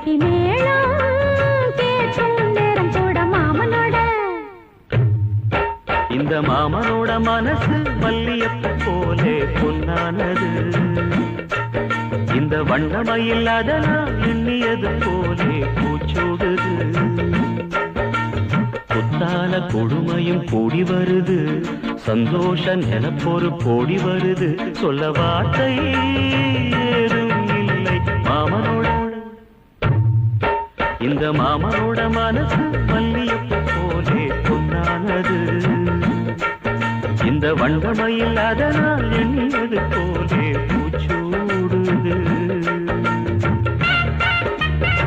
இசைக்கு மேளம் கேட்கும் நேரம் கூட மாமனோட. இந்த மாமனோட மனசு மல்லியப்பு போலே பொன்னானது. இந்த வண்ணமயில் அதனால் எண்ணியது போலே பூச்சூடுது. புத்தால கொடுமையும் கூடி வருது, சந்தோஷ நிலப்பொரு கோடி வருது. சொல்ல வார்த்தை ஏதும் இல்லை மாமனோட. இந்த மாமனோட மனசு மல்லியப்பு போலே பொன்னானது. இந்த வண்டமையில் அதனால் எண்ணியது போலே பூச்சூடுது.